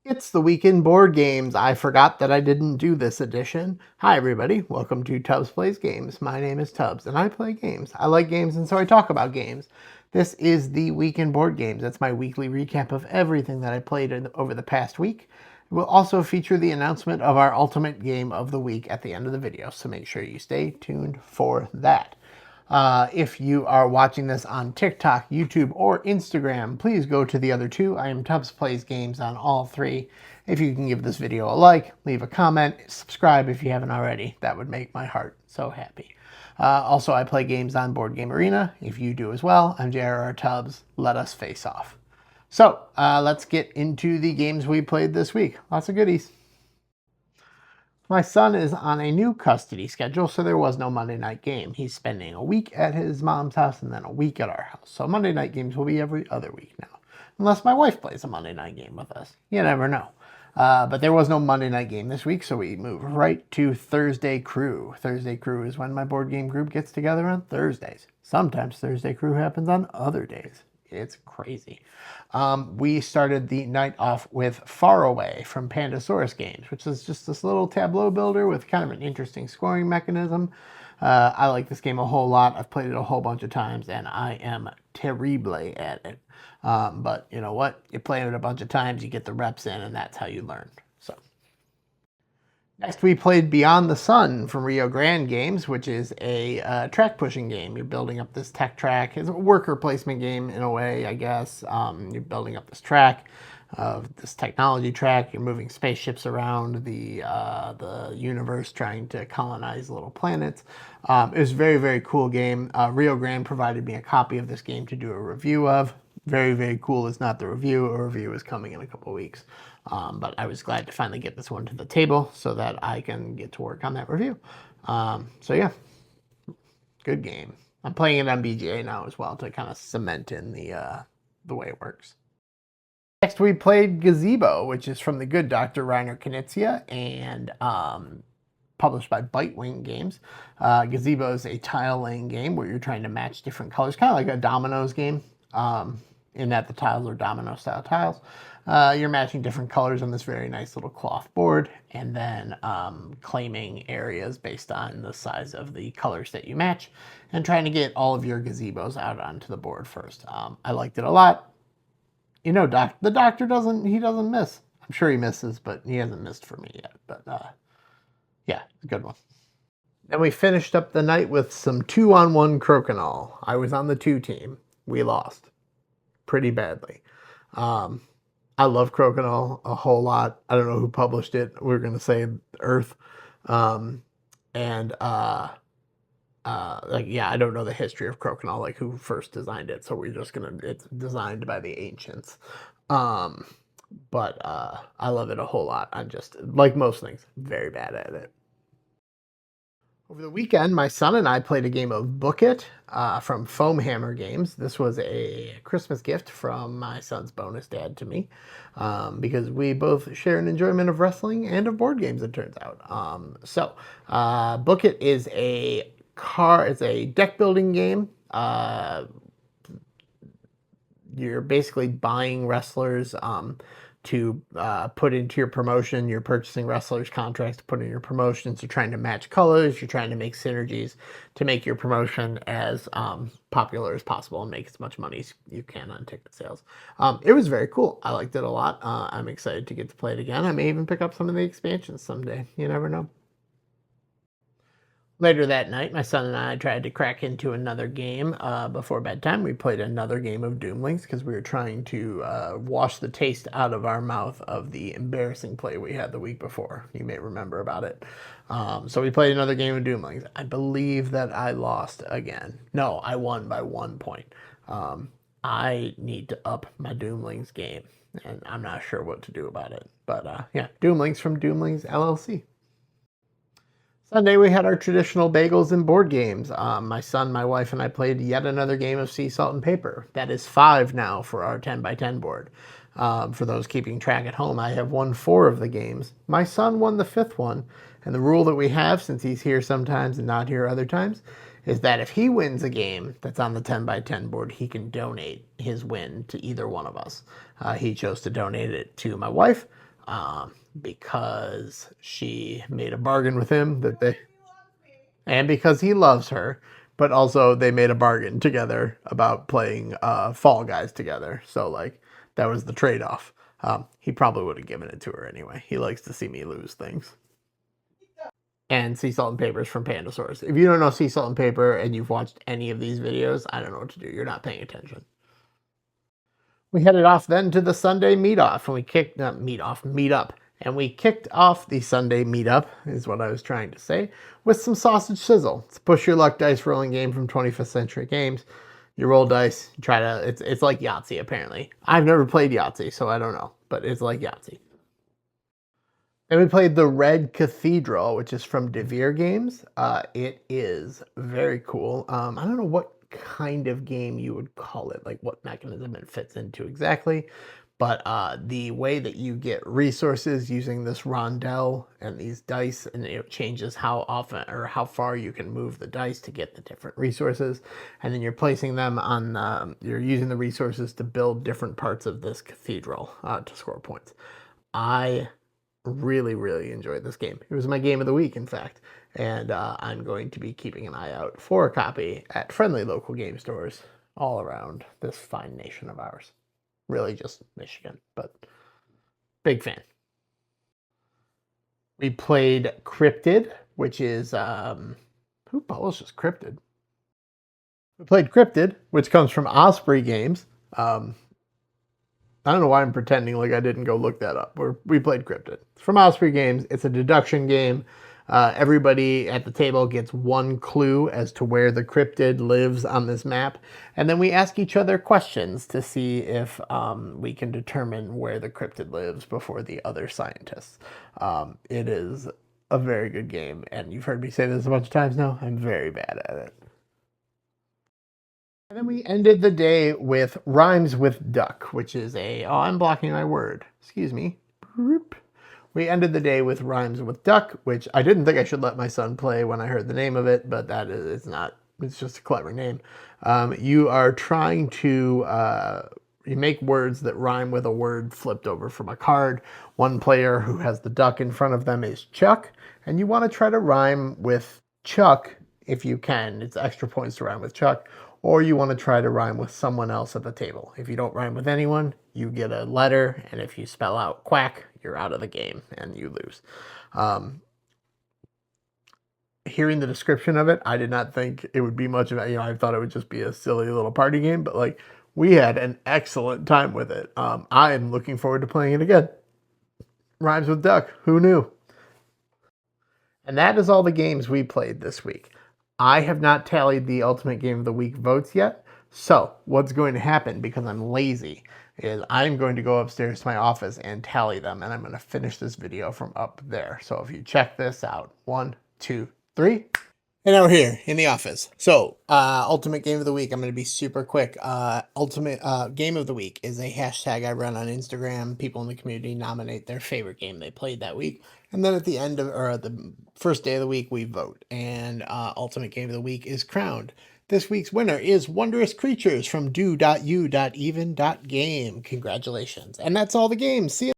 It's the week in board games. I forgot that I didn't do this edition. Hi everybody, welcome to Tubbs Plays Games. My name is Tubbs and I play games. I like games and so I talk about games. This is the week in board games. That's my weekly recap of everything that I played over the past week. It will also feature the announcement of our ultimate game of the week at the end of the video, so make sure you stay tuned for that. If you are watching this on TikTok, YouTube, or Instagram, please go to the other two. I am Tubbs Plays Games on all three. If you can give this video a like, leave a comment, subscribe if you haven't already. That would make my heart so happy. Also, I play games on Board Game Arena. If you do as well, I'm J.R.R. Tubbs. Let us face off. So, let's get into the games we played this week. Lots of goodies. My son is on a new custody schedule, so there was no Monday night game. He's spending a week at his mom's house and then a week at our house. So Monday night games will be every other week now. Unless my wife plays a Monday night game with us. You never know. But there was no Monday night game this week, so we moved right to Thursday Crew. Thursday Crew is when my board game group gets together on Thursdays. Sometimes Thursday Crew happens on other days. It's crazy. We started the night off with Far Away from Pandasaurus Games, which is just this little tableau builder with kind of an interesting scoring mechanism. I like this game a whole lot. I've played it a whole bunch of times, and I am terrible at it. But you know what? You play it a bunch of times, you get the reps in, and that's how you learn. So. Next, we played Beyond the Sun from Rio Grande Games, which is a track pushing game. You're building up this tech track. It's a worker placement game in a way, I guess. You're building up this track, this technology track. You're moving spaceships around the universe, trying to colonize little planets. It was a very, very cool game. Rio Grande provided me a copy of this game to do a review of. Very, very cool is not the review. A review is coming in a couple of weeks. But I was glad to finally get this one to the table so that I can get to work on that review. So yeah, good game. I'm playing it on BGA now as well to kind of cement in the way it works. Next, we played Gazebo, which is from the good Dr. Reiner Knizia and published by Bitewing Games. Gazebo is a tile laying game where you're trying to match different colors, kind of like a dominoes game. In that the tiles are domino style tiles. You're matching different colors on this very nice little cloth board and then claiming areas based on the size of the colors that you match and trying to get all of your gazebos out onto the board first. I liked it a lot. You know, the doctor doesn't miss. I'm sure he misses, but he hasn't missed for me yet. But yeah, it's a good one. Then we finished up the night with some 2-on-1 Crokinole. I was on the 2 team. We lost pretty badly. I love Crokinole a whole lot. I don't know who published it. We're going to say Earth. Like, yeah, I don't know the history of Crokinole, like who first designed it. So we're just going to, it's designed by the ancients. But I love it a whole lot. I'm just, like most things, very bad at it. Over the weekend, my son and I played a game of Book It from Foam Hammer Games. This was a Christmas gift from my son's bonus dad to me because we both share an enjoyment of wrestling and of board games, it turns out. Book It is it's a deck building game. You're basically buying wrestlers to put into your promotion. You're purchasing wrestlers' contracts to put in your promotions. You're trying to match colors. You're trying to make synergies to make your promotion as popular as possible and make as much money as you can on ticket sales. It was very cool. I liked it a lot. I'm excited to get to play it again. I may even pick up some of the expansions someday. You never know. Later that night, my son and I tried to crack into another game before bedtime. We played another game of Doomlings because we were trying to wash the taste out of our mouth of the embarrassing play we had the week before. You may remember about it. So we played another game of Doomlings. I believe that I lost again. No, I won by 1 point. I need to up my Doomlings game, and I'm not sure what to do about it. But yeah, Doomlings from Doomlings LLC. Sunday, we had our traditional bagels and board games. My son, my wife, and I played yet another game of Sea, Salt, and Paper. That is 5 now for our 10x10 board. For those keeping track at home, I have won 4 of the games. My son won the 5th one. And the rule that we have, since he's here sometimes and not here other times, is that if he wins a game that's on the 10x10 board, he can donate his win to either one of us. He chose to donate it to my wife. because she made a bargain with him and because he loves her, but also they made a bargain together about playing Fall Guys together. So like that was the trade-off. He probably would have given it to her anyway. He likes to see me lose things. And Sea Salt and Paper is from Pandasaurus. If you don't know Sea Salt and Paper and you've watched any of these videos, I don't know what to do. You're not paying attention. We headed off then to the Sunday meet-off, and we kicked meet-up, and we kicked off the Sunday meet-up, is what I was trying to say, with some sausage sizzle. It's a push your luck dice rolling game from 25th Century Games. You roll dice, you try to. It's like Yahtzee apparently. I've never played Yahtzee, so I don't know, but it's like Yahtzee. And we played the Red Cathedral, which is from Devere Games. It is very cool. I don't know what kind of game you would call it, like what mechanism it fits into exactly. But the way that you get resources using this rondelle and these dice, and it changes how often or how far you can move the dice to get the different resources. And then you're placing them on, you're using the resources to build different parts of this cathedral to score points. I really enjoyed this game. It was my game of the week, in fact, and I'm going to be keeping an eye out for a copy at friendly local game stores all around this fine nation of ours. Really just Michigan, but big fan. We played Cryptid, which is who publishes Cryptid? We played Cryptid, which comes from Osprey Games. I don't know why I'm pretending like I didn't go look that up. We played Cryptid. It's from Osprey Games. It's a deduction game. Everybody at the table gets one clue as to where the cryptid lives on this map. And then we ask each other questions to see if we can determine where the cryptid lives before the other scientists. It is a very good game. And you've heard me say this a bunch of times now. I'm very bad at it. And then we ended the day with Rhymes with Duck, which is I'm blocking my word. Excuse me. We ended the day with Rhymes with Duck, which I didn't think I should let my son play when I heard the name of it, but it's not. It's just a clever name. You are trying to you make words that rhyme with a word flipped over from a card. One player who has the duck in front of them is Chuck, and you want to try to rhyme with Chuck if you can. It's extra points to rhyme with Chuck. Or you want to try to rhyme with someone else at the table. If you don't rhyme with anyone, you get a letter, and if you spell out quack, you're out of the game, and you lose. Hearing the description of it, I did not think it would be much of it. I thought it would just be a silly little party game, but like we had an excellent time with it. I am looking forward to playing it again. Rhymes with Duck, who knew? And that is all the games we played this week. I have not tallied the Ultimate Game of the Week votes yet. So what's going to happen, because I'm lazy, is I'm going to go upstairs to my office and tally them, and I'm going to finish this video from up there. So if you check this out, 1, 2, 3. And now we're here in the office. So, Ultimate Game of the Week, I'm going to be super quick. Ultimate Game of the Week is a hashtag I run on Instagram. People in the community nominate their favorite game they played that week. And then at the end of, or the first day of the week, we vote. And Ultimate Game of the Week is crowned. This week's winner is Wondrous Creatures from do.u.even.game. Congratulations. And that's all the games. See you.